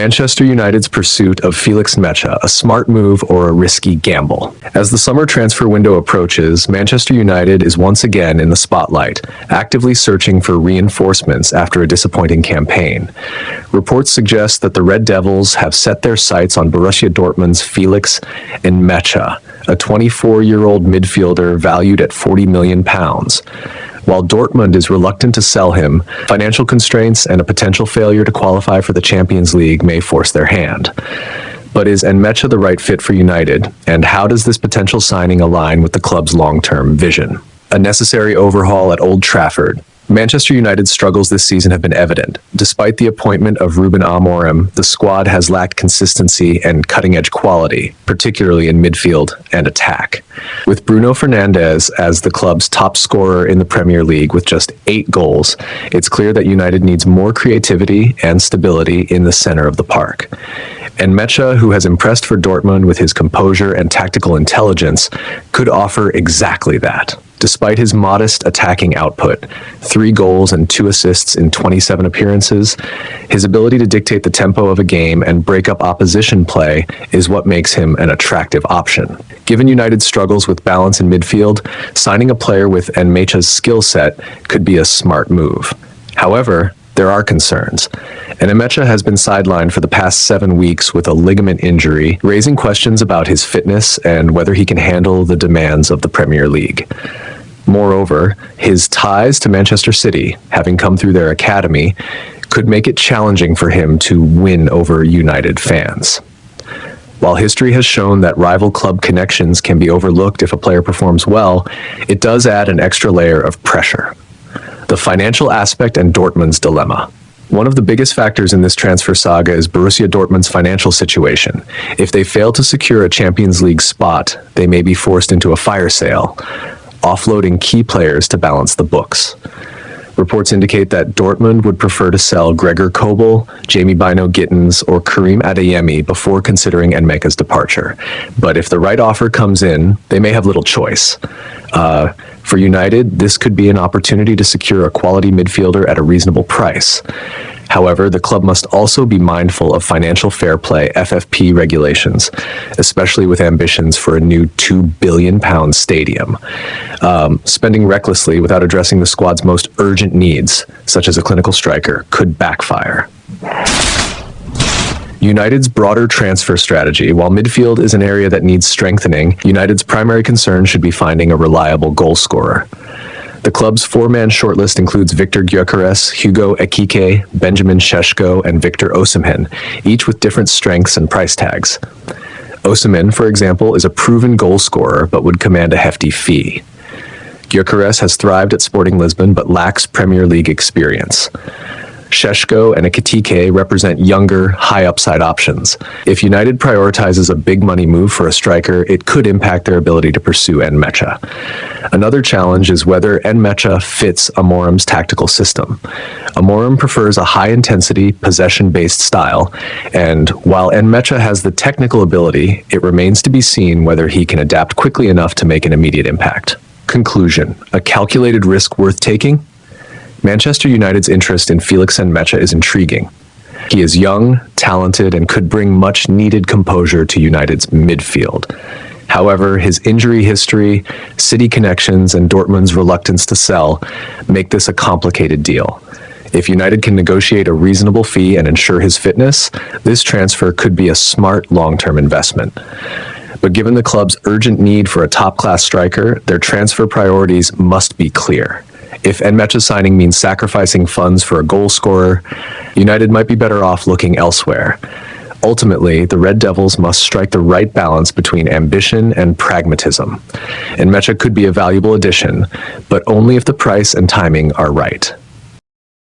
Manchester United's pursuit of Felix Nmecha a smart move or a risky gamble? As the summer transfer window approaches, Manchester United is once again in the spotlight, actively searching for reinforcements after a disappointing campaign. Reports suggest that the Red Devils have set their sights on Borussia Dortmund's Felix Nmecha, a 24-year-old midfielder valued at £40 million. While Dortmund is reluctant to sell him, financial constraints and a potential failure to qualify for the Champions League may force their hand. But is Nmecha the right fit for United, and how does this potential signing align with the club's long-term vision? A necessary overhaul at Old Trafford. Manchester United's struggles this season have been evident. Despite the appointment of Ruben Amorim, the squad has lacked consistency and cutting-edge quality, particularly in midfield and attack. With Bruno Fernandes as the club's top scorer in the Premier League with just 8 goals, it's clear that United needs more creativity and stability in the center of the park. Nmecha, who has impressed for Dortmund with his composure and tactical intelligence, could offer exactly that. Despite his modest attacking output, 3 goals and 2 assists in 27 appearances, his ability to dictate the tempo of a game and break up opposition play is what makes him an attractive option. Given United's struggles with balance in midfield, signing a player with Nmecha's skill set could be a smart move. However, there are concerns, and Nmecha has been sidelined for the past 7 weeks with a ligament injury, raising questions about his fitness and whether he can handle the demands of the Premier League. Moreover, his ties to Manchester City, having come through their academy, could make it challenging for him to win over United fans. While history has shown that rival club connections can be overlooked if a player performs well, it does add an extra layer of pressure. The financial aspect and Dortmund's dilemma. One of the biggest factors in this transfer saga is Borussia Dortmund's financial situation. If they fail to secure a Champions League spot, they may be forced into a fire sale, offloading key players to balance the books. Reports indicate that Dortmund would prefer to sell Gregor Kobel, Jamie Bino-Gittens, or Karim Adeyemi before considering Nmecha's departure. But if the right offer comes in, they may have little choice. For United, this could be an opportunity to secure a quality midfielder at a reasonable price. However, the club must also be mindful of financial fair play (FFP) regulations, especially with ambitions for a new £2 billion stadium. Spending recklessly without addressing the squad's most urgent needs, such as a clinical striker, could backfire. United's broader transfer strategy. While midfield is an area that needs strengthening, United's primary concern should be finding a reliable goal scorer. The club's 4-man shortlist includes Victor Gyökeres, Hugo Ekitike, Benjamin Šeško, and Victor Osimhen, each with different strengths and price tags. Osimhen, for example, is a proven goal scorer but would command a hefty fee. Gyökeres has thrived at Sporting Lisbon but lacks Premier League experience. Šeško and Ekitike represent younger, high-upside options. If United prioritizes a big-money move for a striker, it could impact their ability to pursue Nmecha. Another challenge is whether Nmecha fits Amorim's tactical system. Amorim prefers a high-intensity, possession-based style, and while Nmecha has the technical ability, it remains to be seen whether he can adapt quickly enough to make an immediate impact. Conclusion: a calculated risk worth taking? Manchester United's interest in Felix Nmecha is intriguing. He is young, talented, and could bring much-needed composure to United's midfield. However, his injury history, City connections, and Dortmund's reluctance to sell make this a complicated deal. If United can negotiate a reasonable fee and ensure his fitness, this transfer could be a smart long-term investment. But given the club's urgent need for a top-class striker, their transfer priorities must be clear. If Nmecha's signing means sacrificing funds for a goal scorer, United might be better off looking elsewhere. Ultimately, the Red Devils must strike the right balance between ambition and pragmatism. Nmecha could be a valuable addition, but only if the price and timing are right.